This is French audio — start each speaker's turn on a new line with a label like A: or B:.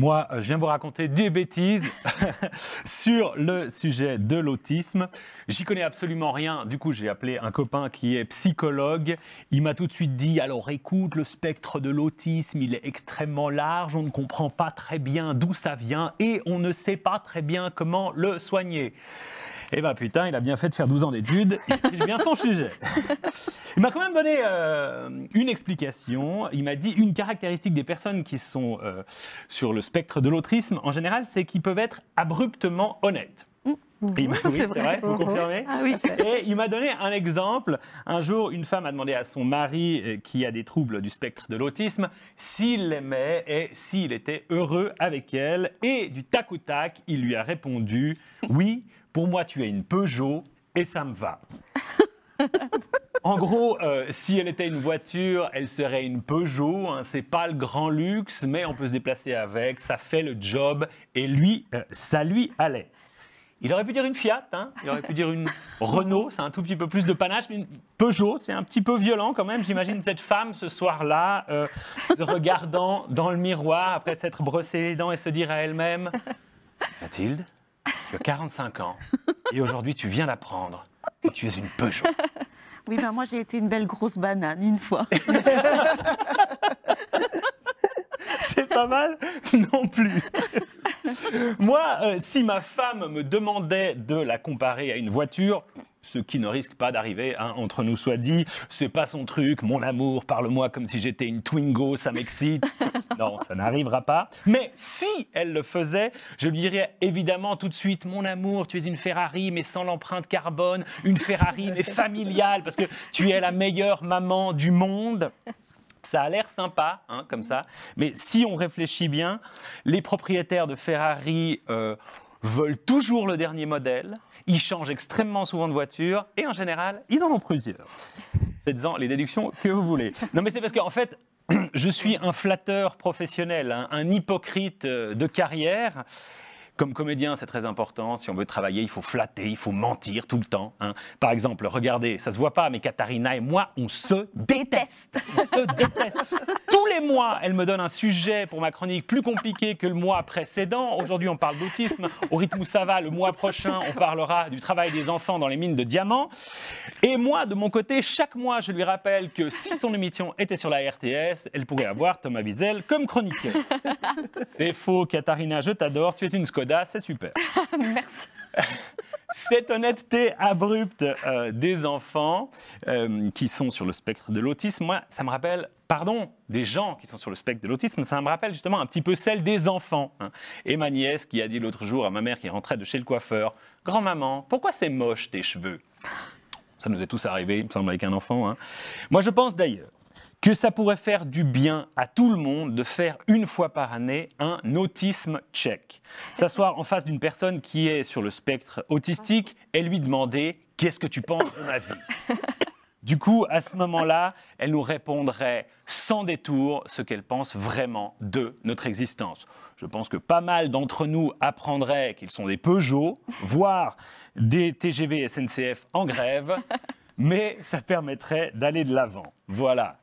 A: Moi, je viens vous raconter des bêtises sur le sujet de l'autisme. J'y connais absolument rien. Du coup, j'ai appelé un copain qui est psychologue. Il m'a tout de suite dit, alors écoute, le spectre de l'autisme, il est extrêmement large. On ne comprend pas très bien d'où ça vient et on ne sait pas très bien comment le soigner. Eh ben putain, il a bien fait de faire 12 ans d'études. Il maîtrise bien son sujet. Il m'a quand même donné une explication. Il m'a dit une caractéristique des personnes qui sont sur le spectre de l'autisme, en général, c'est qu'ils peuvent être abruptement honnêtes. Oui, c'est vrai, vous confirmez?
B: Ah oui.
A: Et il m'a donné un exemple. Un jour, une femme a demandé à son mari, qui a des troubles du spectre de l'autisme, s'il l'aimait et s'il était heureux avec elle. Et du tac au tac, il lui a répondu « Oui, pour moi, tu es une Peugeot et ça me va. » En gros, si elle était une voiture, elle serait une Peugeot. Hein, c'est pas le grand luxe, mais on peut se déplacer avec, ça fait le job. Et lui, ça lui allait. Il aurait pu dire une Fiat, hein, il aurait pu dire une Renault, c'est un tout petit peu plus de panache, mais une Peugeot, c'est un petit peu violent quand même. J'imagine cette femme ce soir-là, se regardant dans le miroir après s'être brossé les dents et se dire à elle-même « Mathilde, tu as 45 ans et aujourd'hui tu viens d'apprendre que tu es une Peugeot. »
B: Oui, ben moi j'ai été une belle grosse banane une fois.
A: C'est pas mal non plus. Moi, si ma femme me demandait de la comparer à une voiture, ce qui ne risque pas d'arriver, hein, entre nous soit dit, c'est pas son truc, mon amour, parle-moi comme si j'étais une Twingo, ça m'excite. Non, ça n'arrivera pas. Mais si elle le faisait, je lui dirais évidemment tout de suite, mon amour, tu es une Ferrari, mais sans l'empreinte carbone, une Ferrari, mais familiale, parce que tu es la meilleure maman du monde. Ça a l'air sympa, hein, comme ça, mais si on réfléchit bien, les propriétaires de Ferrari veulent toujours le dernier modèle, ils changent extrêmement souvent de voiture, et en général, ils en ont plusieurs. Faites-en les déductions que vous voulez. Non, mais c'est parce qu'en fait, je suis un flatteur professionnel, hein, un hypocrite de carrière. Comme comédien, c'est très important. Si on veut travailler, il faut flatter, il faut mentir tout le temps. Hein. Par exemple, regardez, ça se voit pas, mais Katharina et moi, on se déteste. On se déteste. Tous les mois, elle me donne un sujet pour ma chronique plus compliqué que le mois précédent. Aujourd'hui, on parle d'autisme. Au rythme où ça va, le mois prochain, on parlera du travail des enfants dans les mines de diamants. Et moi, de mon côté, chaque mois, je lui rappelle que si son émission était sur la RTS, elle pourrait avoir Thomas Wiesel comme chroniqueur. C'est faux, Katharina, je t'adore. Tu es une Skoda. C'est super.
C: Merci.
A: Cette honnêteté abrupte des enfants qui sont sur le spectre de l'autisme, moi, ça me rappelle, des gens qui sont sur le spectre de l'autisme, ça me rappelle justement un petit peu celle des enfants. Hein. Et ma nièce qui a dit l'autre jour à ma mère qui rentrait de chez le coiffeur, « Grand-maman, pourquoi c'est moche tes cheveux ?» Ça nous est tous arrivé, il me semble, avec un enfant. Hein. Moi, je pense d'ailleurs que ça pourrait faire du bien à tout le monde de faire une fois par année un autisme check. S'asseoir en face d'une personne qui est sur le spectre autistique et lui demander « Qu'est-ce que tu penses de ma vie ?» Du coup, à ce moment-là, elle nous répondrait sans détour ce qu'elle pense vraiment de notre existence. Je pense que pas mal d'entre nous apprendraient qu'ils sont des Peugeot, voire des TGV SNCF en grève, mais ça permettrait d'aller de l'avant. Voilà.